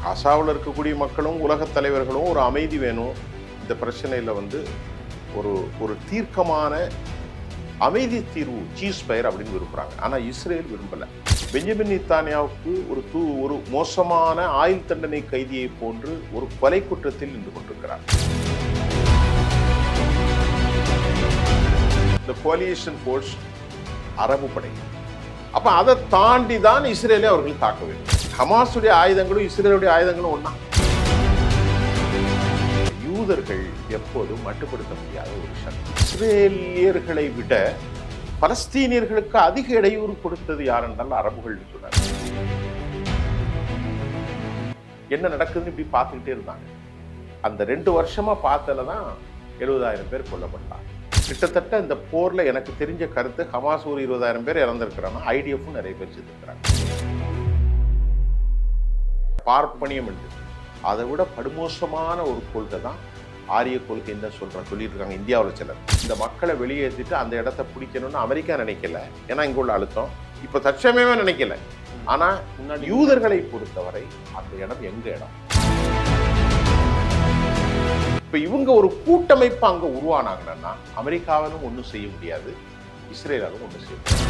காசாவில் இருக்கக்கூடிய மக்களும் உலகத் தலைவர்களும் ஒரு அமைதி வேணும். இந்த பிரச்சனையில் ஒரு ஒரு தீர்க்கமான அமைதி தீர்வு சீஸ்ஃபயர் அப்படின்னு விரும்புகிறாங்க. ஆனால் இஸ்ரேல் விரும்பலை. பெஞ்சமின் நெத்தன்யாவுக்கு ஒரு மோசமான ஆயுள் தண்டனை கைதியை போன்று ஒரு கொலை குற்றத்தில் நின்று கொண்டிருக்கிறார். இந்த கோலியேஷன் ஃபோர்ஸ் அரபு படை. அப்ப அதை தாண்டி தான் இஸ்ரேலை அவர்கள் தாக்க வேண்டும். ஹமாஸுடைய ஆயுதங்களும் இஸ்ரேலுடைய ஆயுதங்களும் ஒண்ணா. யூதர்கள் எப்போதும் மட்டுப்படுத்த முடியாத ஒரு சக்தி. இஸ்ரேலியர்களை விட பலஸ்தீனியர்களுக்கு அதிக இடையூறு கொடுத்தது யார் என்றால் அரபுகள் சொன்னார். என்ன நடக்குதுன்னு இப்படி பார்த்துக்கிட்டே இருந்தாங்க. அந்த 2 வருஷமா பார்த்ததுலதான் 70,000 பேர் கொல்லப்பட்டாங்க. கிட்டத்தட்ட இந்த போர்ல எனக்கு தெரிஞ்ச கருத்து ஹமாஸ் ஒரு 20,000 பேர் இறந்திருக்கிறாங்க. ஐடிஎஃப்பும் நிறைய பேர் செத்துருக்கிறாங்க. பார்ப்பனியம் என்று அதை விட படுமோசமான ஒரு கொள்கை தான் ஆரிய கொள்கை என்ன சொல்லிட்டு இருக்காங்க இந்தியாவில் சிலர். இந்த மக்களை வெளியேற்றிட்டு அந்த இடத்த பிடிக்கணும்னு அமெரிக்கா நினைக்கல. ஏன்னா இங்க உள்ள அழுத்தம் இப்ப தற்சமயமே நினைக்கல. ஆனா யூதர்களை பொறுத்தவரை அந்த இடம் எங்க இடம். இப்ப இவங்க ஒரு கூட்டமைப்பு அங்க உருவானாங்கன்னா அமெரிக்காவிலும் ஒன்றும் செய்ய முடியாது, இஸ்ரேலாலும் ஒன்றும் செய்ய முடியாது.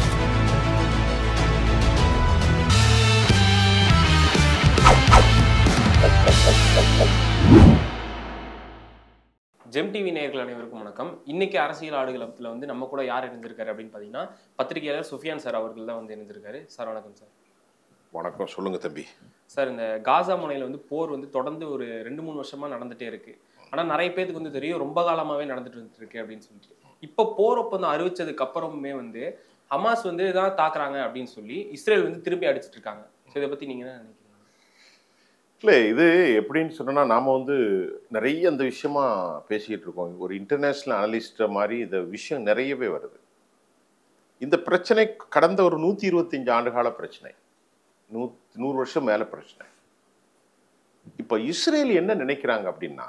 ஜெம் டிவி நேயர்கள் அனைவருக்கும் வணக்கம். இன்னைக்கு அரசியல் ஆடுகளத்தில் நம்ம கூட யார் இணைந்திருக்காரு அப்படின்னு பார்த்தீங்கன்னா பத்திரிகையாளர் சுஃபியான் சார் அவர்கள் தான் இணைந்திருக்காரு. சார் வணக்கம் சார். வணக்கம், சொல்லுங்க தம்பி. சார், இந்த காசா முனையில் போர் தொடர்ந்து ஒரு 2-3 வருஷமா நடந்துட்டே இருக்கு. ஆனா நிறைய பேருக்கு தெரியும் ரொம்ப காலமாவே நடந்துட்டு இருக்கு அப்படின்னு சொல்லிட்டு. இப்போ போர் ஒப்பந்தம் அறிவிச்சதுக்கு அப்புறமே ஹமாஸ் தான் தாக்குறாங்க அப்படின்னு சொல்லி இஸ்ரேல் திருப்பி அடிச்சிட்டு இருக்காங்க. இதை பத்தி நீங்க என்ன நினைக்கிறீங்க? இல்லை, இது எப்படின்னு சொன்னா நாம நிறைய இந்த விஷயமா பேசிக்கிட்டு இருக்கோம். ஒரு இன்டர்நேஷனல் அனலிஸ்ட் மாதிரி இந்த விஷயம் நிறையவே வருது. இந்த பிரச்சனை கடந்த ஒரு 125 ஆண்டுகால பிரச்சனை, 100 வருஷம் மேல பிரச்சனை. இப்ப இஸ்ரேல் என்ன நினைக்கிறாங்க அப்படின்னா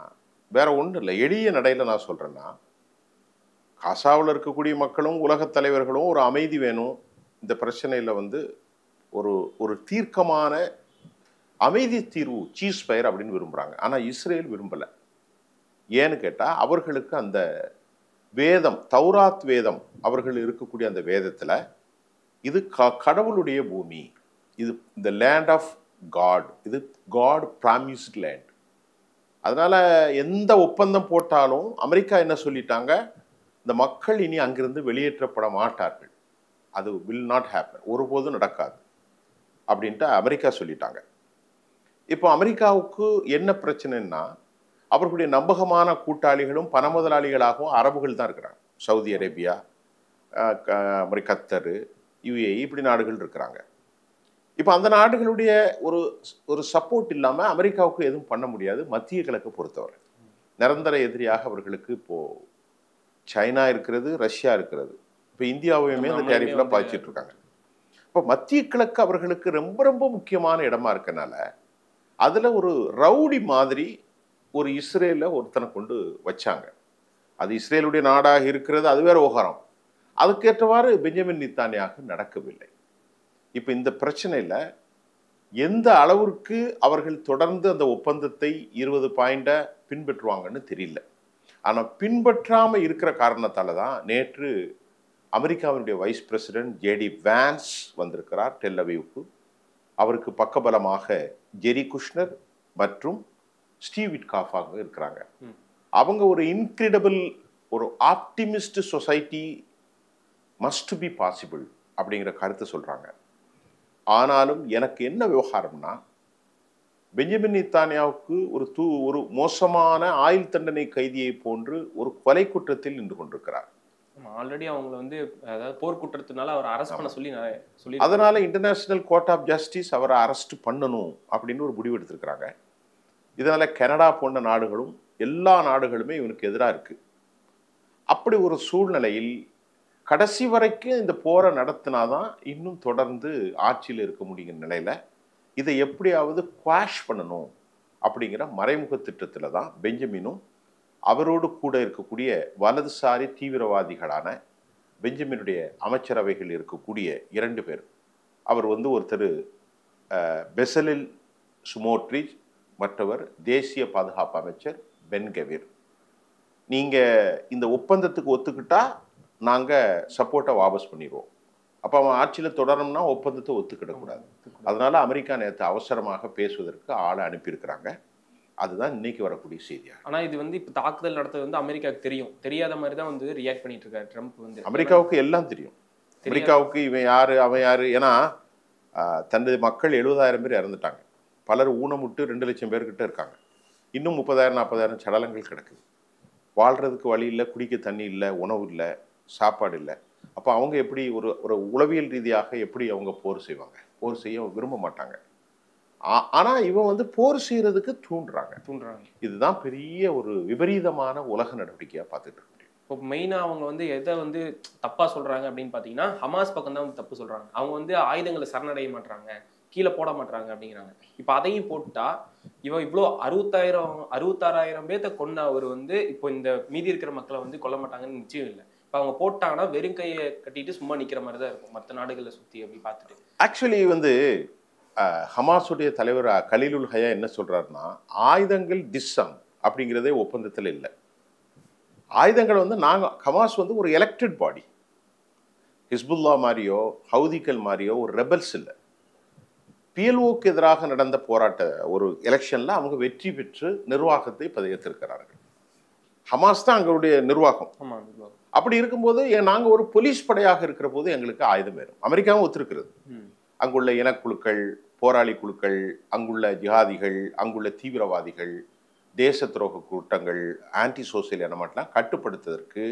வேற ஒன்றும் இல்லை. எளிய நடையில நான் சொல்றேன்னா, காசாவில் இருக்கக்கூடிய மக்களும் உலகத் தலைவர்களும் ஒரு அமைதி வேணும். இந்த பிரச்சனையில ஒரு ஒரு தீர்க்கமான அமைதி தீர்வு சீஸ்ஃபயர் அப்படின்னு விரும்புகிறாங்க. ஆனால் இஸ்ரேல் விரும்பலை. ஏன்னு கேட்டால் அவர்களுக்கு அந்த வேதம், தௌராத் வேதம், அவர்கள் இருக்கக்கூடிய அந்த வேதத்தில் இது கடவுளுடைய பூமி, இது இந்த லேண்ட் ஆஃப் காட், இது காட் ப்ராமிஸ்ட் லேண்ட். அதனால் எந்த ஒப்பந்தம் போட்டாலும் அமெரிக்கா என்ன சொல்லிட்டாங்க, இந்த மக்கள் இனி அங்கிருந்து வெளியேற்றப்பட மாட்டார்கள், அது வில் நாட் ஹேப்பன், ஒருபோதும் நடக்காது அப்படின்ட்டு அமெரிக்கா சொல்லிட்டாங்க. இப்போ அமெரிக்காவுக்கு என்ன பிரச்சனைன்னா, அவர்களுடைய நம்பகமான கூட்டாளிகளும் பண முதலாளிகளாகவும் அரபுகள் தான் இருக்கிறாங்க. சவுதி அரேபியா, கத்தர், யுஏஇ, இப்படி நாடுகள் இருக்கிறாங்க. இப்போ அந்த நாடுகளுடைய ஒரு சப்போர்ட் இல்லாமல் அமெரிக்காவுக்கு எதுவும் பண்ண முடியாது. மத்திய கிழக்கு பொறுத்தவரை நிரந்தர எதிரியாக அவர்களுக்கு இப்போ சைனா இருக்கிறது, ரஷ்யா இருக்கிறது. இப்போ இந்தியாவையுமே அந்த டேரிஃப்ல பாய்ச்சிட்டு இருக்காங்க. இப்போ மத்திய கிழக்கு அவர்களுக்கு ரொம்ப ரொம்ப முக்கியமான இடமா இருக்கனால அதுல ஒரு ரவுடி மாதிரி ஒரு இஸ்ரேல ஒருத்தனை கொண்டு வச்சாங்க. அது இஸ்ரேலுடைய நாடாக இருக்கிறது, அது வேற விவகாரம். அதுக்கேற்றவாறு பெஞ்சமின் நெத்தன்யாகு நடக்கவில்லை. இப்ப இந்த பிரச்சனையில எந்த அளவிற்கு அவர்கள் தொடர்ந்து அந்த ஒப்பந்தத்தை 20 பாயிண்ட பின்பற்றுவாங்கன்னு தெரியல. ஆனா பின்பற்றாம இருக்கிற காரணத்தால தான் நேற்று அமெரிக்காவினுடைய வைஸ் பிரசிடென்ட் ஜேடி வான்ஸ் வந்திருக்கிறார் டெல் அவீவுக்கு. அவருக்கு பக்கபலமாக ஜெரி குஷ்னர் மற்றும் ஸ்டீவ் விட்காஃபாக இருக்கிறாங்க. அவங்க ஒரு இன்கிரெடிபிள், ஒரு optimist society must be possible அப்படிங்கிற கருத்தை சொல்றாங்க. ஆனாலும் எனக்கு என்ன விவகாரம்னா, பெஞ்சமின் நெத்தன்யாவுக்கு ஒரு மோசமான ஆயுள் தண்டனை கைதியை போன்று ஒரு கொலை குற்றத்தில் நின்று கொண்டிருக்கிறார். ஆல்ரெடி அவங்க அதாவது போர் குற்றத்தினால அவர் அரெஸ்ட் பண்ண சொல்லி அதனால இன்டர்நேஷனல் கோர்ட் ஆஃப் ஜஸ்டிஸ் அவரை அரெஸ்ட் பண்ணணும் அப்படின்னு ஒரு முடிவு எடுத்திருக்கிறாங்க. இதனால கனடா போன்ற நாடுகளும் எல்லா நாடுகளுமே இவனுக்கு எதிராக இருக்கு. அப்படி ஒரு சூழ்நிலையில் கடைசி வரைக்கும் இந்த போரை நடத்தினாதான் இன்னும் தொடர்ந்து ஆட்சியில் இருக்க முடியுங்கிற நிலையில இதை எப்படியாவது குவாஷ் பண்ணணும் அப்படிங்கிற மறைமுக திட்டத்துல தான் பெஞ்சமினும் அவரோடு கூட இருக்கக்கூடிய வலதுசாரி தீவிரவாதிகளான பெஞ்சமினுடைய அமைச்சரவைகள் இருக்கக்கூடிய 2 பேர், அவர் ஒருத்தர் பெசலில் ஸ்மோட்ரிச், மற்றவர் தேசிய பாதுகாப்பு அமைச்சர் பென் கெவிர். நீங்கள் இந்த ஒப்பந்தத்துக்கு ஒத்துக்கிட்டா நாங்கள் சப்போர்ட்டை வாபஸ் பண்ணிடுவோம். அப்போ அவன் ஆட்சியில் தொடரணும்னா ஒப்பந்தத்தை ஒத்துக்கிடக்கூடாது. அதனால அமெரிக்கா நேற்று அவசரமாக பேசுவதற்கு ஆளை அனுப்பியிருக்கிறாங்க. அதுதான் இன்னைக்கு வரக்கூடிய செய்தியா. ஆனா இது வந்து இப்ப தாக்குதல் நடத்துறது வந்து அமெரிக்காவுக்கு தெரியும், தெரியாத மாதிரி தான் வந்து ரியாக்ட் பண்ணிட்டு இருக்காரு ட்ரம்ப் வந்து. அமெரிக்காவுக்கு எல்லாம் தெரியும். அமெரிக்காவுக்கு இவன் யாரு அவன் யாரு. ஏன்னா தனது மக்கள் 70,000 பேர் இறந்துட்டாங்க. பலர் ஊனமுட்டு 2 லட்சம் பேர்கிட்ட இருக்காங்க. இன்னும் 30,000 40,000 சடலங்கள் கிடக்குது. வாழ்றதுக்கு வழி இல்லை, குடிக்க தண்ணி இல்லை, உணவு இல்லை, சாப்பாடு இல்லை. அப்போ அவங்க எப்படி ஒரு உளவியல் ரீதியாக எப்படி அவங்க போர் செய்வாங்க? போர் செய்ய விரும்ப மாட்டாங்க. ஆனா இவன் வந்து போர் செய்யறதுக்கு தூண்டுறாங்க. இதுதான் பெரிய ஒரு விபரீதமான உலக நடவடிக்கையா பார்த்துட்டு இருக்கு. இப்போ மெயினா அவங்க வந்து எதை வந்து தப்பா சொல்றாங்க அப்படின்னு பாத்தீங்கன்னா, ஹமாஸ் பக்கம் தான் வந்து தப்பு சொல்றாங்க. அவங்க வந்து ஆயுதங்களை சரணடைய மாட்டாங்க, கீழே போட மாட்டாங்க அப்படிங்கிறாங்க. இப்போ அதையும் போட்டா இவன் இவ்வளோ 66,000 பேர்த்த கொண்ட அவர் வந்து இப்போ இந்த மீதி இருக்கிற மக்களை வந்து கொல்ல மாட்டாங்கன்னு நிச்சயம் இல்லை. இப்போ அவங்க போட்டாங்கன்னா வெறும் கையை கட்டிட்டு சும்மா நிக்கிற மாதிரி தான் இருக்கும் மற்ற நாடுகளை சுத்தி அப்படி பார்த்துட்டு. ஆக்சுவலி வந்து ஹமாஸுடைய தலைவர் கலீலுல் ஹயா என்ன சொல்றாருன்னா, ஆயுதங்கள் டிஸ்ஸம் அப்படிங்கிறதே ஒப்பந்தத்தில் இல்லை. ஆயுதங்கள் வந்து ஹமாஸ் வந்து ஒரு எலெக்டட் பாடி. ஹிஸ்புல்லா மாதிரியோ ஹவுதிகள் மாதிரியோ ஒரு ரெபல்ஸ் இல்லை. பிஎல்ஓக்கு எதிராக நடந்த போராட்ட ஒரு எலெக்ஷன்ல அவங்க வெற்றி பெற்று நிர்வாகத்தை பதவியேற்றிருக்கிறார்கள். ஹமாஸ் தான் அவங்களுடைய நிர்வாகம். அப்படி இருக்கும்போது நாங்க ஒரு போலீஸ் படையாக இருக்கிற போது எங்களுக்கு ஆயுதம் வேணும். அமெரிக்காவும் ஒத்துருக்கிறது. அங்குள்ள இனக்குழுக்கள், போராளி குழுக்கள், அங்குள்ள ஜிஹாதிகள், அங்குள்ள தீவிரவாதிகள், தேச துரோக கூட்டங்கள், ஆன்டி சோசியல் எலமெண்ட்லாம் கட்டுப்படுத்துவதற்கு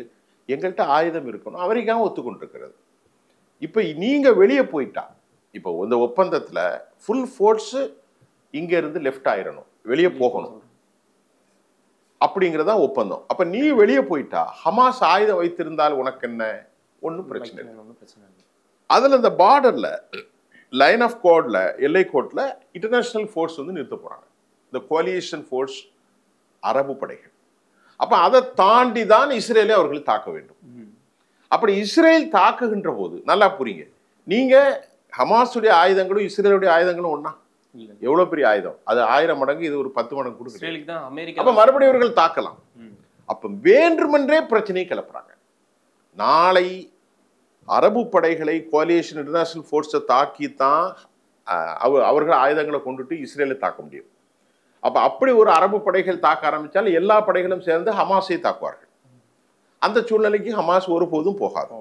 எங்கள்கிட்ட ஆயுதம் இருக்கணும். அமெரிக்காவும் ஒத்துக்கொண்டிருக்கிறது. இப்போ நீங்க வெளியே போயிட்டா, இப்போ இந்த ஒப்பந்தத்தில் ஃபுல் ஃபோர்ஸு இங்க இருந்து லெஃப்ட் ஆயிடணும், வெளியே போகணும் அப்படிங்கிறதா ஒப்பந்தம். அப்ப நீ வெளியே போயிட்டா ஹமாஸ் ஆயுதம் வைத்திருந்தால் உனக்கு என்ன? ஒன்றும் பிரச்சனை இல்லை. அதுல இந்த பார்டர்ல லைன் ஆஃப் கோட்ல, எல்லை கோட்ல இன்டர்நேஷனல் ஃபோர்ஸ் வந்து நிறுத்த போறாங்க. இந்த கோலியேஷன் ஃபோர்ஸ், அரபு படைகள். அப்ப அதை தாண்டி தான் இஸ்ரேலை அவர்கள் தாக்க வேண்டும். அப்படி இஸ்ரேல் தாக்குகின்ற போது நல்லா புரியுங்க, நீங்க ஹமாஸுடைய ஆயுதங்களும் இஸ்ரேலுடைய ஆயுதங்களும் ஒன்னா? எவ்வளவு பெரிய ஆயுதம் அது! 1000 மடங்கு, இது ஒரு 10 மடங்கு கொடுக்குது. அப்ப மறுபடியும் இவர்கள் தாக்கலாம். அப்ப வேண்டுமென்றே பிரச்சனையை கிளப்புறாங்க. நாளை அரபு படைகளை, கோலியேஷன் இன்டர்நேஷனல் ஃபோர்ஸை தாக்கித்தான் அவர்கள் ஆயுதங்களை கொண்டுட்டு இஸ்ரேலை தாக்க முடியும். அப்ப அப்படி ஒரு அரபு படைகள் தாக்க ஆரம்பித்தால் எல்லா படைகளும் சேர்ந்து ஹமாஸை தாக்குவார்கள். அந்த சூழ்நிலைக்கு ஹமாஸ் ஒருபோதும் போகாது.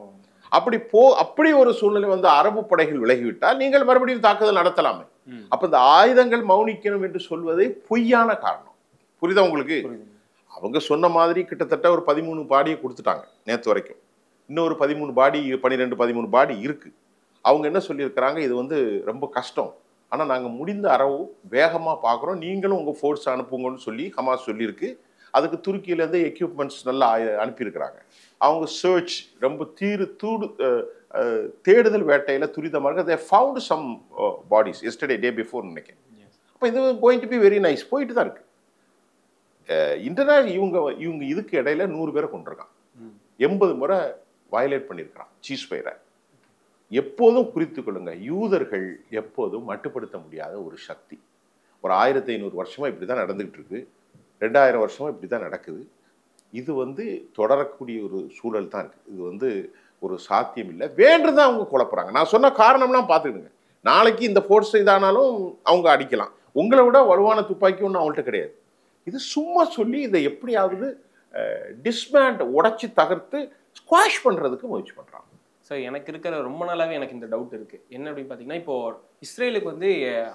அப்படி ஒரு சூழ்நிலை வந்து அரபு படைகள் விலகிவிட்டால் நீங்கள் மறுபடியும் தாக்குதல் நடத்தலாமே. அப்ப இந்த ஆயுதங்கள் மௌனிக்கணும் என்று சொல்வதை பொய்யான காரணம். புரியுதா உங்களுக்கு? அவங்க சொன்ன மாதிரி கிட்டத்தட்ட ஒரு 13 பாடியை கொடுத்துட்டாங்க நேற்று வரைக்கும். இன்னொரு 13 பாடி, 12-13 பாடி இருக்கு. அவங்க என்ன சொல்லியிருக்கிறாங்க, இது வந்து ரொம்ப கஷ்டம், ஆனா நாங்க முடிந்த அளவு வேகமா பார்க்குறோம், நீங்களும் உங்க ஃபோர்ஸ் அனுப்புங்கன்னு சொல்லி ஹமாஸ் சொல்லியிருக்கு. அதுக்கு துருக்கியிலேருந்து எக்யூப்மெண்ட்ஸ் நல்லா அனுப்பியிருக்கிறாங்க. அவங்க சர்ச் ரொம்ப தேடுதல் வேட்டையில துரிதமாக they found some bodies yesterday, day before நினைக்கிறேன். அப்போ இது going to be very nice. போயிட்டு தான் இருக்கு. இவங்க இதுக்கு இடையில 100 பேரை கொண்டிருக்கான், 80 முறை வயலேட் பண்ணியிருக்கிறான் சீஸ்ஃபயரை. எப்போதும் குறித்து கொள்ளுங்க, யூதர்கள் எப்போதும் மட்டுப்படுத்த முடியாத ஒரு சக்தி. ஒரு 1500 வருஷமா இப்படிதான் நடந்துகிட்டு இருக்கு, 2000 வருஷமா இப்படிதான் நடக்குது. இது வந்து தொடரக்கூடிய ஒரு சூழல் தான் இருக்கு. இது வந்து ஒரு சாத்தியம் இல்லை. வேண்டுதான் அவங்க குழப்புறாங்க. நான் சொன்ன காரணம்லாம் பார்த்துக்கிடுங்க. நாளைக்கு இந்த ஃபோர்ஸ் இதானாலும் அவங்க அடிக்கலாம். உங்களை விட வலுவான துப்பாக்கி ஒன்றும் அவங்கள்ட்ட கிடையாது. இது சும்மா சொல்லி இதை எப்படியாவது டிஸ்மேண்ட், உடைச்சி தகர்த்து ஸ்குவாஷ் பண்றதுக்கு முயற்சி பண்றாங்க. சார், எனக்கு இருக்கிற ரொம்ப நாளாவே எனக்கு இந்த டவுட் இருக்கு. என்ன அப்படின்னு பாத்தீங்கன்னா, இப்போ இஸ்ரேலுக்கு வந்து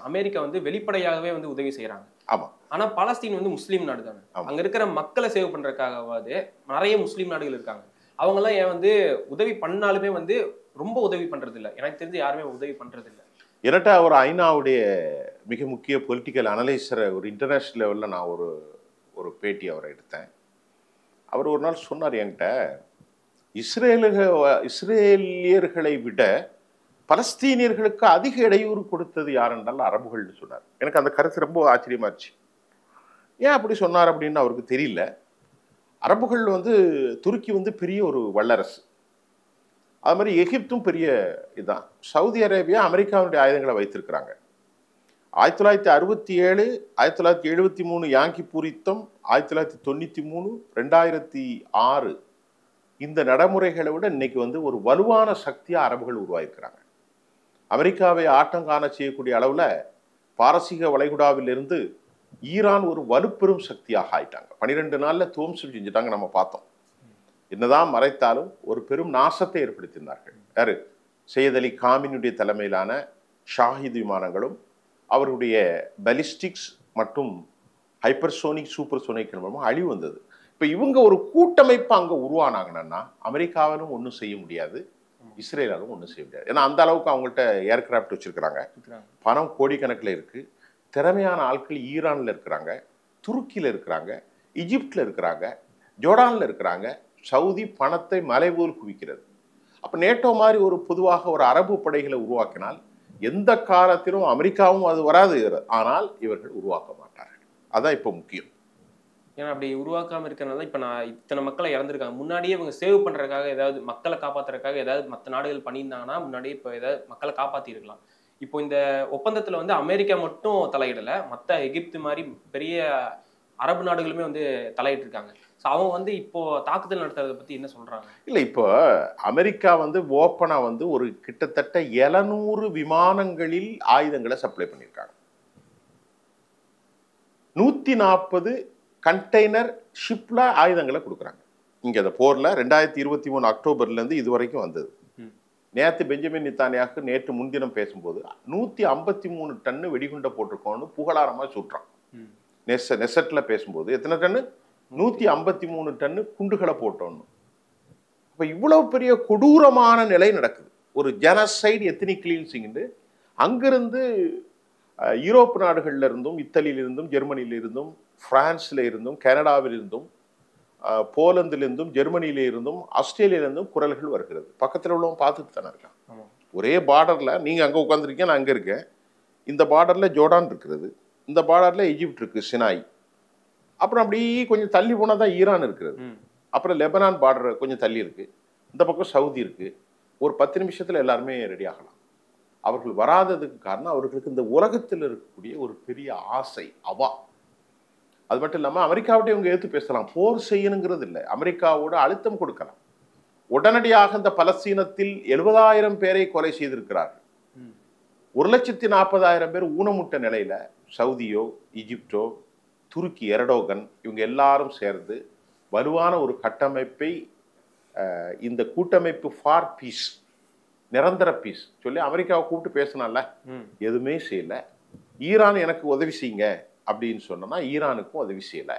அமெரிக்கா வந்து வெளிப்படையாகவே வந்து உதவி செய்யறாங்க. ஆமா. ஆனா பாலஸ்தீன் வந்து முஸ்லீம் நாடு தானே. அங்க இருக்கிற மக்களை சேவ் பண்றதுக்காகவாது நிறைய முஸ்லீம் நாடுகள் இருக்காங்க. அவங்க எல்லாம் ஏன் வந்து உதவி பண்ணாலுமே வந்து ரொம்ப உதவி பண்றது இல்லை. எனக்கு தெரிஞ்சு யாருமே உதவி பண்றது இல்லை. என்கிட்ட ஒரு ஐநாவுடைய மிக முக்கிய பொலிட்டிக்கல் அனலைசரை ஒரு இன்டர்நேஷனல் லெவலில் நான் ஒரு பேட்டி அவரை எடுத்தேன். அவர் ஒரு நாள் சொன்னார் என்கிட்ட, இஸ்ரேலியர்களை விட பலஸ்தீனியர்களுக்கு அதிக இடையூறு கொடுத்தது யார் என்றால் அரபுகள்னு சொன்னார். எனக்கு அந்த கருத்து ரொம்ப ஆச்சரியமாச்சு. ஏன் அப்படி சொன்னார் அப்படின்னு அவருக்கு தெரியல. அரபுகள் வந்து துருக்கி வந்து பெரிய ஒரு வல்லரசு, அது மாதிரி எகிப்தும் பெரிய இதுதான். சவுதி அரேபியா அமெரிக்காவுடைய ஆயுதங்களை வைத்திருக்கிறாங்க. 1967, 1973 யாங்கி பூரித்தம், 1993, 2006 இந்த நடைமுறைகளை விட இன்னைக்கு வந்து ஒரு வலுவான சக்தியா அரபுகள் உருவாயிருக்கிறாங்க. அமெரிக்காவை ஆட்டம் காண செய்யக்கூடிய அளவுல பாரசீக வளைகுடாவிலிருந்து ஈரான் ஒரு வலுப்பெரும் சக்தியாக ஆயிட்டாங்க. 12 நாள்ல துவம்சம் செஞ்சுட்டாங்க. நம்ம பார்த்தோம். என்னதான் மறைத்தாலும் ஒரு பெரும் நாசத்தை ஏற்படுத்தினார்கள். யாரு? சையத் அலி காமினுடைய தலைமையிலான ஷாஹித் விமானங்களும் அவருடைய பலிஸ்டிக்ஸ் மற்றும் ஹைப்பர்சோனிக் சூப்பர்சோனிக் மூலமாக அழிவு வந்தது. இப்போ இவங்க ஒரு கூட்டமைப்பு அங்கே உருவானாங்கன்னா அமெரிக்காவிலும் ஒன்றும் செய்ய முடியாது, இஸ்ரேலாலும் ஒன்றும் செய்ய முடியாது. ஏன்னா அந்த அளவுக்கு அவங்கள்ட்ட ஏர்கிராஃப்ட் வச்சிருக்கிறாங்க, பணம் கோடிக்கணக்கில் இருக்கு, திறமையான ஆட்கள் ஈரானில் இருக்கிறாங்க, துருக்கியில் இருக்கிறாங்க, ஈஜிப்டில் இருக்கிறாங்க, ஜோர்டானில் இருக்கிறாங்க. சவுதி பணத்தை மலைபோல் குவிக்கிறது. அப்போ நேட்டோ மாதிரி ஒரு பொதுவாக ஒரு அரபு படைகளை உருவாக்கினால் எந்த காலத்திலும் அமெரிக்காவும் அது வராது, ஆனால் இவர்கள் உருவாக்க மாட்டார்கள். அதான் இப்போ முக்கியம். ஏன்னா அப்படி உருவாக்காம இருக்கிறனால இப்போ நான் இத்தனை மக்களை இறந்துருக்காங்க. முன்னாடியே இவங்க சேவ் பண்றதுக்காக ஏதாவது மக்களை காப்பாத்துறதுக்காக ஏதாவது மற்ற நாடுகள் பண்ணியிருந்தாங்கன்னா முன்னாடியே இப்போ ஏதாவது மக்களை காப்பாத்திருக்கலாம். இப்போ இந்த ஒப்பந்தத்துல வந்து அமெரிக்கா மட்டும் தலையிடல, மற்ற எகிப்து மாதிரி பெரிய அரபு நாடுகளுமே வந்து தலையிட்டு இருக்காங்க. ஸோ அவங்க வந்து இப்போ தாக்குதல் நடத்துறதை பத்தி என்ன சொல்றாங்க? இல்லை, இப்போ அமெரிக்கா வந்து ஓப்பனா வந்து ஒரு கிட்டத்தட்ட 700 விமானங்களில் ஆயுதங்களை சப்ளை பண்ணியிருக்காங்க. 140 கண்டெய்னர் ஷிப்ல ஆயுதங்களை கொடுக்குறாங்க. இங்க அந்த போர்ல 2023 அக்டோபர்ல இருந்து இது வரைக்கும் வந்தது. நேற்று பெஞ்சமின் நெத்தன்யாகு நேற்று முன்தினம் பேசும்போது 153 டன்னு வெடிகுண்டை போட்டிருக்கோன்னு புகழாரமா சுட்டுறான். நெசட்ல பேசும்போது எத்தனை டன்னு? 153 டன்னு குண்டுகளை போட்டோன்னு. அப்ப இவ்வளவு பெரிய கொடூரமான நிலை நடக்குது. ஒரு ஜெனசைடு எத்தனிக் கிளீன்சிங்னு அங்கிருந்து யூரோப் நாடுகள்ல இருந்தும், இத்தாலியிலிருந்தும், ஜெர்மனியிலிருந்தும், பிரான்ஸ்ல இருந்தும், கனடாவிலிருந்தும், போலந்திலிருந்தும், ஜெர்மனியில இருந்தும், ஆஸ்திரேலியாவிலிருந்தும் குரல்கள் வருகிறது. பக்கத்தில் உள்ளவங்க பார்த்துட்டு தானே இருக்கான். ஒரே பார்டர்ல நீங்க அங்க உட்காந்துருக்கீங்க, நான் அங்க இருக்கேன். இந்த பார்டர்ல ஜோர்டான் இருக்கிறது, இந்த பார்டர்ல எஜிப்ட் இருக்கு, சினாய். அப்புறம் அப்படி கொஞ்சம் தள்ளி போனா தான் ஈரான் இருக்கிறது. அப்புறம் லெபனான் பார்டர் கொஞ்சம் தள்ளி இருக்கு, இந்த பக்கம் சவுதி இருக்கு. ஒரு 10 நிமிஷத்துல எல்லாருமே ரெடி ஆகலாம். அவர்கள் வராததுக்கு காரணம் அவர்களுக்கு இந்த உலகத்தில் இருக்கக்கூடிய ஒரு பெரிய ஆசை, அவா. அது மட்டும் இல்லாமல் அமெரிக்காவிட்ட இவங்க எடுத்து பேசலாம், போர் செய்யணுங்கிறது இல்லை, அமெரிக்காவோட அழுத்தம் கொடுக்கலாம். உடனடியாக இந்த பலஸ்தீனத்தில் 70,000 பேரை கொலை செய்திருக்கிறார்கள். 1,40,000 பேர் ஊனமுட்ட நிலையில சவுதியோ, ஈஜிப்டோ, துருக்கி எர்டோகன் இவங்க எல்லாரும் சேர்ந்து வலுவான ஒரு கட்டமைப்பை, இந்த கூட்டமைப்பு ஃபார் பீஸ், நிரந்தர பீஸ் சொல்லி அமெரிக்காவை கூப்பிட்டு பேசினால, எதுவுமே செய்யல. ஈரான் எனக்கு உதவி செய்யுங்க அப்படின்னு சொன்னா ஈரானுக்கும் உதவி செய்யல.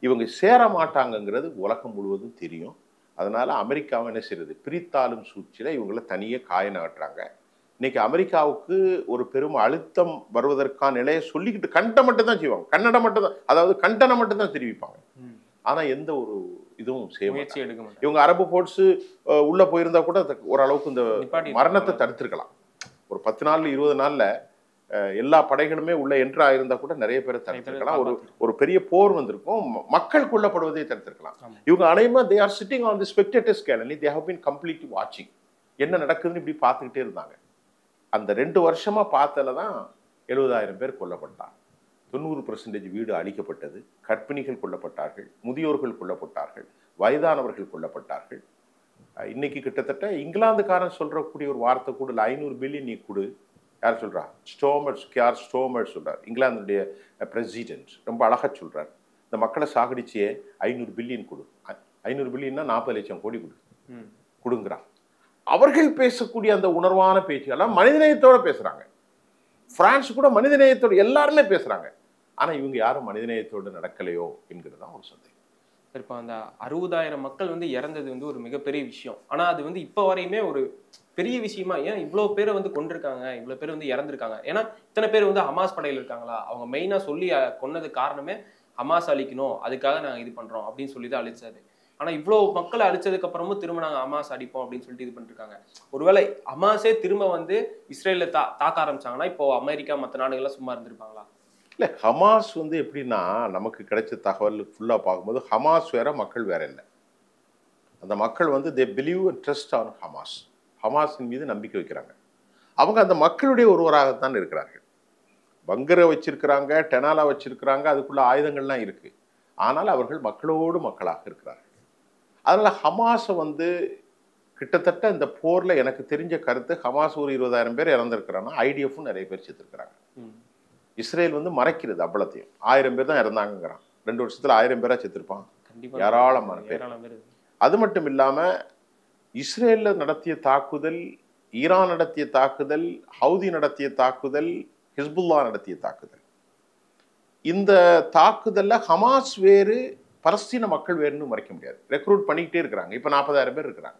இவங்க சேர மாட்டாங்கிறது உலகம் முழுவதும் தெரியும். அதனால அமெரிக்காவை என்ன செய்யறது, பிரித்தாளும் சூழ்ச்சியில இவங்களை தனியே காய நகட்டுறாங்க. இன்னைக்கு அமெரிக்காவுக்கு ஒரு பெரும் அழுத்தம் வருவதற்கான நிலையை சொல்லிக்கிட்டு கண்டனம் மட்டும் தான் செய்வாங்க, கன்னடம் மட்டும் தான், அதாவது கண்டனம் மட்டும் தான் தெரிவிப்பாங்க. ஆனா எந்த ஒரு இதுவும் செய்ய முயற்சி எடுக்க மாட்டாங்க. இவங்க அரபு போர்ட்ஸ் உள்ள போயிருந்தா கூட ஓரளவுக்கு இந்த மரணத்தை தடுத்திருக்கலாம். ஒரு 10 நாள் 20 நாள்ல எல்லா படைகளுமே உள்ள என்ட்ரு ஆயிருந்தா கூட நிறைய பேரை தடுத்திருக்கலாம். ஒரு பெரிய போர் வந்திருக்கும், மக்கள் கொல்லப்படுவதை தடுத்திருக்கலாம். இவங்க அனைவரும் they are sitting on the spectators gallery, they have been completely watching. என்ன நடக்குதுன்னு இப்படி பார்த்துக்கிட்டே இருந்தாங்க. அந்த 2 வருஷமா பார்த்ததுல தான் 70,000 பேர் கொல்லப்பட்டாங்க. 90% வீடு அழிக்கப்பட்டது, கர்ப்பிணிகள் கொல்லப்பட்டார்கள், முதியோர்கள் கொல்லப்பட்டார்கள், வயதானவர்கள் கொல்லப்பட்டார்கள். இன்னைக்கு கிட்டத்தட்ட இங்கிலாந்துக்காரன் சொல்றக்கூடிய ஒரு வார்த்தை கூட 500 பில்லியன் நீ கொடு. யார் சொல்றா? ஸ்டோமர்ஸ் சொல்றார், இங்கிலாந்துடைய பிரசிடென்ட். ரொம்ப அழகா சொல்றார், இந்த மக்களை சாகடிச்சே 500 பில்லியன் கொடு. 500 பில்லியன்னா 40 லட்சம் கோடி கொடுங்கிறான். அவர்கள் பேசக்கூடிய அந்த உணர்வான பேச்சுக்கெல்லாம் மனிதநேயத்தோட பேசுறாங்க. பிரான்ஸ் கூட மனிதநேயத்தோட எல்லாருமே பேசுறாங்க. ஆனா இவங்க யாரும் மனிதநேயத்தோடு நடக்கலையோ என்கிறது தான் ஒரு சந்தேகம். இப்போ அந்த 60,000 மக்கள் வந்து இறந்தது வந்து ஒரு மிகப்பெரிய விஷயம். ஆனா அது வந்து இப்போ வரையுமே ஒரு பெரிய விஷயமா, ஏன் இவ்வளோ பேரை வந்து கொண்டிருக்காங்க, இவ்வளோ பேர் வந்து இறந்துருக்காங்க? ஏன்னா இத்தனை பேர் வந்து ஹமாஸ் படையில் இருக்காங்களா? அவங்க மெயினாக சொல்லி கொன்னது காரணமே ஹமாஸ் அழிக்கணும், அதுக்காக நாங்கள் இது பண்றோம் அப்படின்னு சொல்லி தான் அழிச்சாது. ஆனா இவ்வளோ மக்களை அழிச்சதுக்கு அப்புறமும் திரும்ப நாங்கள் ஹமாஸ் அடிப்போம் அப்படின்னு சொல்லிட்டு இது பண்ணிருக்காங்க. ஒருவேளை ஹமாஸே திரும்ப வந்து இஸ்ரேல தாக்க ஆரம்பிச்சாங்கன்னா இப்போ அமெரிக்கா மற்ற நாடுகள்லாம் சும்மா இருந்திருப்பாங்களா? இல்லை, ஹமாஸ் வந்து எப்படின்னா நமக்கு கிடைச்ச தகவல் ஃபுல்லாக பார்க்கும்போது ஹமாஸ் வேற, மக்கள் வேற இல்லை. அந்த மக்கள் வந்து they believe and trust on Hamas, ஹமாஸின் மீது நம்பிக்கை வைக்கிறாங்க. அவங்க அந்த மக்களுடைய ஒருவராகத்தான் இருக்கிறார்கள். பங்கரை வச்சிருக்கிறாங்க, டெனாலா வச்சிருக்கிறாங்க, அதுக்குள்ள ஆயுதங்கள்லாம் இருக்கு. ஆனால் அவர்கள் மக்களோடு மக்களாக இருக்கிறார்கள். அதனால ஹமாஸை வந்து கிட்டத்தட்ட இந்த போர்ல எனக்கு தெரிஞ்ச கருத்து, ஹமாஸ் ஒரு 20,000 பேர் இறந்திருக்கிறாங்க, ஐடிஎஃப்பும் நிறைய பேர் செத்துருக்கிறாங்க. இஸ்ரேல் வந்து மறைக்கிறது அவ்வளத்தையும். 1000 பேர் தான் இறந்தாங்கிறான். 2 வருஷத்துல 1000 பேரா செத்துருப்பான். ஏராளமான பேர். அது மட்டும் இல்லாம இஸ்ரேல்ல நடத்திய தாக்குதல், ஈரான் நடத்திய தாக்குதல், ஹவுதி நடத்திய தாக்குதல், ஹிஸ்புல்லா நடத்திய தாக்குதல், இந்த தாக்குதல்ல ஹமாஸ் வேறு, பலஸ்தீன மக்கள் வேறுன்னு மறைக்க முடியாது. ரெக்ரூட் பண்ணிக்கிட்டே இருக்கிறாங்க. இப்ப 40,000 பேர் இருக்கிறாங்க.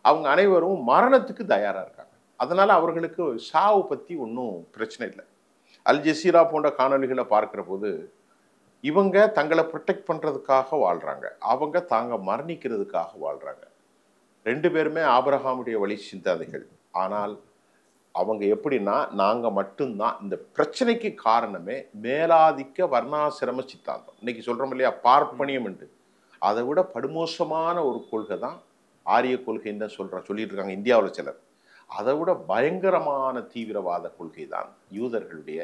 அவங்க அனைவரும் மரணத்துக்கு தயாரா இருக்காங்க. அதனால அவர்களுக்கு சாவு பத்தி ஒன்றும் பிரச்சனை இல்லை. அல் ஜசீரா போன்ற காணொலிகளை பார்க்கிற போது இவங்க தங்களை ப்ரொடெக்ட் பண்றதுக்காக வாழ்றாங்க, அவங்க தாங்க மரணிக்கிறதுக்காக வாழ்றாங்க. 2 பேருமே ஆபிரகாமுடைய வழி சிந்தாதைகள். ஆனால் அவங்க எப்படின்னா, நாங்க மட்டும்தான் இந்த பிரச்சனைக்கு காரணமே மேலாதிக்க வர்ணாசிரம சித்தாந்தம். இன்னைக்கு சொல்றோம் இல்லையா, பார்ப்பனியம் என்று. அதை விட படுமோசமான ஒரு கொள்கை தான் ஆரிய கொள்கைன்னு தான் சொல்லிட்டு இருக்காங்க இந்தியாவில் சிலர். அதை விட பயங்கரமான தீவிரவாத கொள்கை தான் யூதர்களுடைய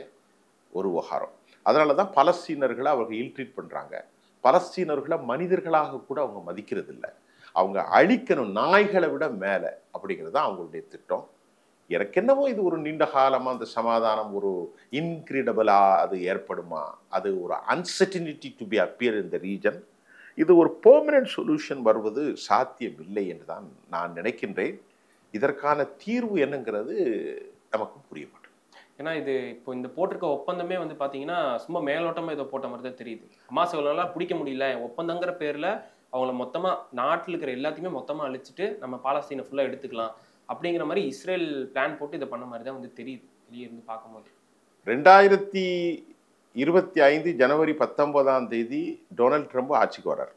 ஒரு விவகாரம். அதனால தான் பலஸ்தீனர்களை அவர்கள் இல்ட்ரீட் பண்றாங்க. பலஸ்தீனர்களை மனிதர்களாக கூட அவங்க மதிக்கிறது இல்லை. அவங்க அழிக்கணும், நாய்களை விட மேலே அப்படிங்கிறது தான் அவங்களுடைய திட்டம். எனக்கு என்னவோ இது ஒரு நீண்ட காலமா அந்த சமாதானம் ஒரு இன்கிரெடிபிளா அது ஏற்படுமா, அது ஒரு uncertainty to be appear in the region. இது ஒரு பெர்மனன்ட் சொல்யூஷன் வருவது சாத்தியமில்லை என்று தான் நான் நினைக்கின்றேன். இதற்கான தீர்வு என்னங்கிறது நமக்கு புரிய மாட்டேன். ஏன்னா இது இப்போ இந்த போட்டிருக்க ஒப்பந்தமே வந்து பாத்தீங்கன்னா சும்மா மேலோட்டமா இதை போட்ட மாதிரி தான் தெரியுது. ஹமாஸ் எவ்வளோலாம் பிடிக்க முடியல, ஒப்பந்தங்கிற பேர்ல அவங்கள மொத்தமா நாட்டில் இருக்கிற எல்லாத்தையுமே மொத்தமா அழிச்சிட்டு நம்ம பாலஸ்தீனை ஃபுல்லா எடுத்துக்கலாம் அப்படிங்கிற மாதிரி இஸ்ரேல் பிளான் போட்டு இதை பண்ண மாதிரி தான் வந்து தெரியுது வெளியே இருந்து பார்க்கும்போது. 2025 ஜனவரி 19 டொனால்ட் ட்ரம்ப் ஆட்சிக்கு வர்றார்.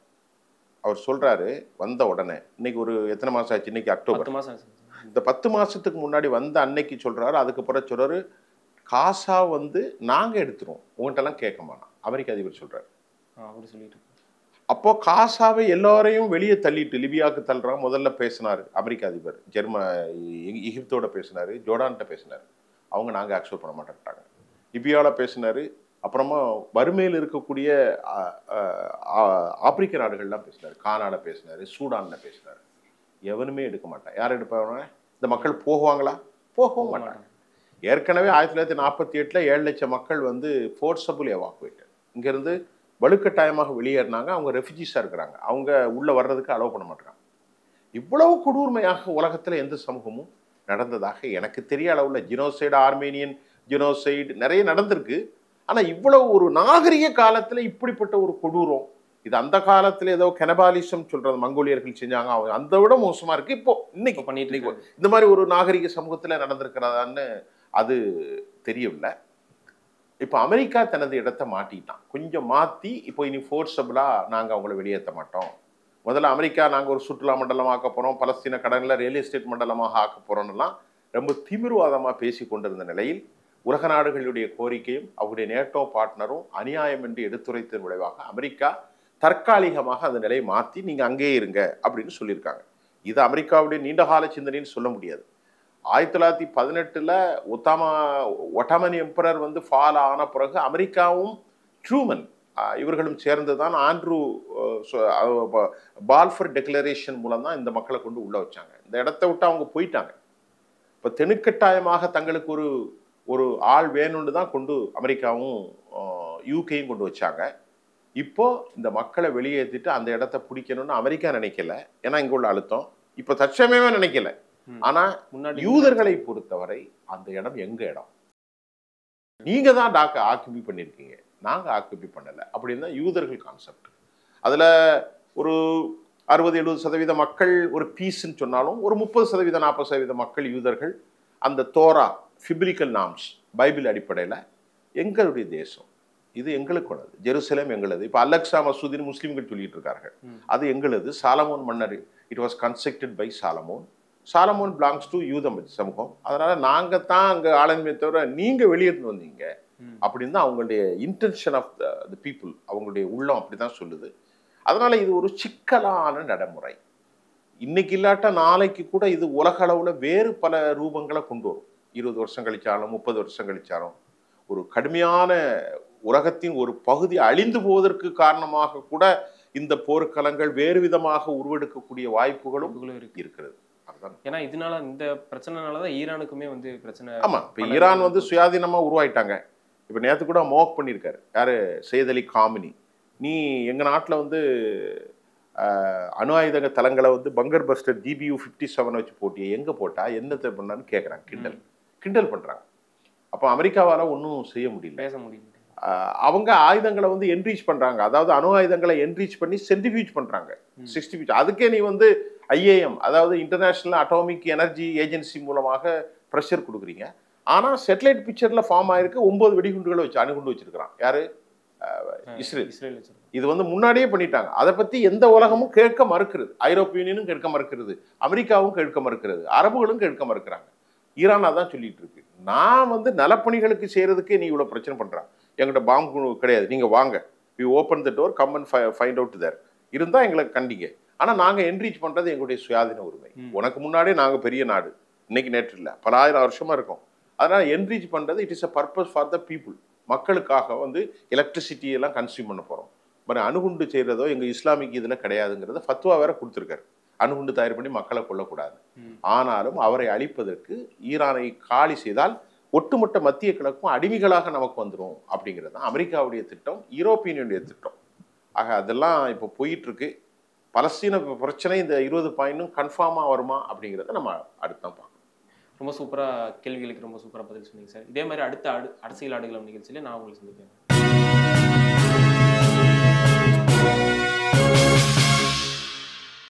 அவர் சொல்றாரு வந்த உடனே, இன்னைக்கு ஒரு எத்தனை மாசம் ஆச்சு, இன்னைக்கு அக்டோபர், 10 மாசம் ஆச்சு. இந்த 10 மாசத்துக்கு முன்னாடி வந்த அன்னைக்கு சொல்றாரு. அதுக்கப்புறம் சொல்றாரு காசா வந்து நாங்க எடுத்துருவோம், உங்கள்கிட்ட எல்லாம் கேட்க மாட்டோம், அமெரிக்க அதிபர் சொல்றாரு. அவரு சொல்லிட்டு அப்போ காசாவை எல்லாரையும் வெளியே தள்ளிட்டு லிபியாவுக்கு தள்ளுறாங்க. முதல்ல பேசினாரு அமெரிக்க அதிபர், எகிப்தோட பேசினாரு, ஜோர்டான்கிட்ட பேசினாரு. அவங்க நாங்க அக்செப்ட் பண்ண மாட்டேன்ட்டாங்க. லிபியாவில் பேசினாரு. அப்புறமா வறுமையில் இருக்கக்கூடிய ஆப்பிரிக்க நாடுகள்லாம் பேசினாரு, கானால பேசினாரு, சூடான்ல பேசினாரு. எவனுமே எடுக்க மாட்டான். யார் எடுப்பாங்க? இந்த மக்கள் போகுவாங்களா? போகவும் மாட்டாங்க. ஏற்கனவே 1948 7 லட்சம் மக்கள் வந்து ஃபோர்ஸபிள் எவாக்குவேட் இங்கிருந்து வலுக்கட்டாயமாக வெளியேறினாங்க. அவங்க ரெஃப்யூஜிஸாக இருக்கிறாங்க. அவங்க உள்ள வர்றதுக்கு அலோவ் பண்ண மாட்டாங்க. இவ்வளவு கொடூர்மையாக உலகத்தில் எந்த சமூகமும் நடந்ததாக எனக்கு தெரிய அளவுல ஜினோசைடு, ஆர்மேனியன் ஜினோசைடு நிறைய நடந்திருக்கு. ஆனால் இவ்வளவு ஒரு நாகரிக காலத்தில் இப்படிப்பட்ட ஒரு கொடூரம், இது அந்த காலத்தில் ஏதோ கெனபாலிசம் சொல்றது மங்கோலியர்கள் செஞ்சாங்க, அவங்க அந்த விட மோசமா இருக்கு. இப்போ இன்னைக்கு பண்ணிட்டு இந்த மாதிரி ஒரு நாகரிக சமூகத்தில் நடந்திருக்கிறதான்னு அது தெரியவில்லை. இப்போ அமெரிக்கா தனது இடத்தை மாட்டிட்டான், கொஞ்சம் மாற்றி இப்போ இனி ஃபோர்ஸபிளா நாங்கள் அவங்கள வெளியேற்ற மாட்டோம். முதல்ல அமெரிக்கா நாங்கள் ஒரு சுற்றுலா மண்டலம் ஆக்க போகிறோம், பலஸ்தீன கடனில் ரியல் எஸ்டேட் மண்டலமாக ஆக்க போகிறோம்லாம் ரொம்ப திமிர்வாதமாக பேசி கொண்டிருந்த நிலையில் உலக நாடுகளுடைய கோரிக்கையும் அவருடைய நேட்டோ பார்ட்னரும் அநியாயம் என்று எடுத்துரைத்ததன் விளைவாக அமெரிக்கா தற்காலிகமாக அந்த நிலையை மாற்றி நீங்கள் அங்கேயே இருங்க அப்படின்னு சொல்லியிருக்காங்க. இது அமெரிக்காவுடைய நீண்டகால சிந்தனைன்னு சொல்ல முடியாது. 1918 ஒட்டமன் எம்பரர் வந்து ஃபால் ஆன பிறகு அமெரிக்காவும் ட்ரூமன் இவர்களும் சேர்ந்து தான் ஆண்ட்ரூ பால்ஃபர் டெக்ளரேஷன் மூலம் தான் இந்த மக்களை கொண்டு உள்ள வச்சாங்க. இந்த இடத்த விட்டு அவங்க போயிட்டாங்க. இப்போ தெனுக்கட்டாயமாக தங்களுக்கு ஒரு ஒரு ஆள் வேணும்னு தான் கொண்டு அமெரிக்காவும் யூகேயும் கொண்டு வச்சாங்க. இப்போ இந்த மக்களை வெளியேற்றிட்டு அந்த இடத்த பிடிக்கணும்னு அமெரிக்கா நினைக்கல, ஏன்னா இங்க உள்ள அழுத்தம். இப்போ தற்சமயமே நினைக்கல. ஆனா யூதர்களை பொறுத்தவரை அந்த இடம் எங்க இடம், நீங்க தான் ஆக்குபை பண்ணிருக்கீங்க, நாங்க ஆக்குபை பண்ணல அப்படின்னு தான் யூதர்கள் கான்செப்ட். அதுல ஒரு 60-70% மக்கள் ஒரு பீஸ்ன்னு சொன்னாலும் ஒரு 30%-40% மக்கள் யூதர்கள் அந்த தோரா பிப்ளிக்கல் நாம்ஸ் பைபிள் அடிப்படையில் எங்களுடைய தேசம், இது எங்களுக்கு உள்ளது, ஜெருசலேம் எங்களது. இப்போ அலெக்சா மசூதின்னு முஸ்லீம்கள் சொல்லிட்டு இருக்கார்கள், அது எங்களது. சாலமோன் மன்னர், it was constructed by Solomon. Solomon belongs to யூத சமூகம். அதனால நாங்க தான் அங்க ஆளுமே தவிர நீங்க வெளியிருந்து வந்தீங்க அப்படின்னு தான் அவங்களுடைய இன்டென்ஷன் ஆஃப் த பீப்புள், அவங்களுடைய உள்ளம் அப்படிதான் சொல்லுது. அதனால இது ஒரு சிக்கலான நடைமுறை. இன்னைக்கு இல்லாட்டா நாளைக்கு கூட இது உலக அளவுல வேறு பல ரூபங்களை கொண்டு வரும். 20 வருஷம் கழிச்சாலும் 30 வருஷம் கழிச்சாலும் ஒரு கடுமையான உலகத்தின் ஒரு பகுதி அழிந்து போவதற்கு காரணமாக கூட இந்த போர்க்களங்கள் வேறு விதமாக உருவெடுக்கக்கூடிய வாய்ப்புகளும் இருக்கிறது. ஏன்னா இதனால இந்த பிரச்சனைனாலதான் ஈரானுக்குமே வந்து பிரச்சனை. ஆமா, இப்ப ஈரான் வந்து சுயாதீனமா உருவாயிட்டாங்க. இப்ப நேத்து கூட மோக் பண்ணியிருக்காரு யாரு, சையத் அலி காமினி. நீ எங்க நாட்டுல வந்து அணு ஆயுத தளங்களை வந்து பங்கர் பஸ்டர் GBU-57 வச்சு போட்டியே, எங்க போட்டா என்னத்தை பண்ணான்னு கேட்குறாங்க. கிண்டல் பண்றாங்க. அப்போ அமெரிக்காவால ஒன்றும் செய்ய முடியல, பேச முடியல. அவங்க ஆயுதங்களை வந்து என்ரீச் பண்றாங்க, அதாவது அணு ஆயுதங்களை என்ரீச் பண்ணி சென்ட்ரிஃபியூஜ் பண்றாங்க. 60 அதுக்கே நீ வந்து IAM, அதாவது இன்டர்நேஷனல் அட்டாமிக் எனர்ஜி ஏஜென்சி மூலமாக ப்ரெஷர் கொடுக்குறீங்க. ஆனா சேட்டலைட் பிக்சர்ல ஃபார்ம் ஆயிருக்கு 9 வெடிகுண்டுகளை வச்சு அணுகுண்டு வச்சிருக்கிறான் யாரு, இஸ்ரேல். இது வந்து முன்னாடியே பண்ணிட்டாங்க. அதை பத்தி எந்த உலகமும் கேட்க மறுக்கிறது. ஐரோப்பிய யூனியனும் கேட்க மறுக்கிறது, அமெரிக்காவும் கேட்க மறுக்கிறது, அரபுகளும் கேட்க மறுக்கிறாங்க. ஈரான் அதான் சொல்லிட்டு இருக்கு, நான் வந்து நலப்பணிகளுக்கு செய்யறதுக்கே நீ இவ்வளவு பிரச்சனை பண்றான், எங்கிட்ட பாம்பு கிடையாது, நீங்க வாங்க, we open the door, come and find out there, இருந்தா எங்களை கண்டிங்க. ஆனா நாங்க என்ரீச் பண்றது எங்களுடைய சுயாதீன உரிமை. உனக்கு முன்னாடியே நாங்க பெரிய நாடு, இன்னைக்கு நேற்று இல்ல, பல ஆயிரம் வருஷமா இருக்கும். அதனால என்ரீச் பண்றது it is a purpose for the people. மக்களுக்காக வந்து எலக்ட்ரிசிட்டி எல்லாம் கன்சியூம் பண்ண போறோம். அணுகுண்டு செய்யறதோ எங்க இஸ்லாமிக் இதுல கிடையாதுங்கிறத ஃபத்வா வேற கொடுத்துருக்காரு. அணுகுண்டு தயார் பண்ணி மக்களை கொல்லக்கூடாது. ஆனாலும் அவரை அழிப்பதற்கு ஈரானை காலி செய்தால் ஒட்டுமொத்த மத்திய கிழக்கும் அடிமைகளாக நமக்கு வந்துடும் அப்படிங்கிறது தான் அமெரிக்காவுடைய திட்டம், யூரோப்பியனுடைய திட்டம். ஆக அதெல்லாம் இப்போ போயிட்டு இருக்கு. பலஸ்தீன பிரச்சனை இந்த 20 பாயிண்டும் கன்ஃபார்மா வருமா அப்படிங்கிறத நம்ம அடுத்து தான் பார்க்கணும். ரொம்ப சூப்பரா கேள்விகளுக்கு ரொம்ப சூப்பரா பதில் சொன்னீங்க சார். இதே மாதிரி அடுத்த அரசியல் ஆடுகளம் நிகழ்ச்சியில நான் உங்களை சந்திப்பேன்.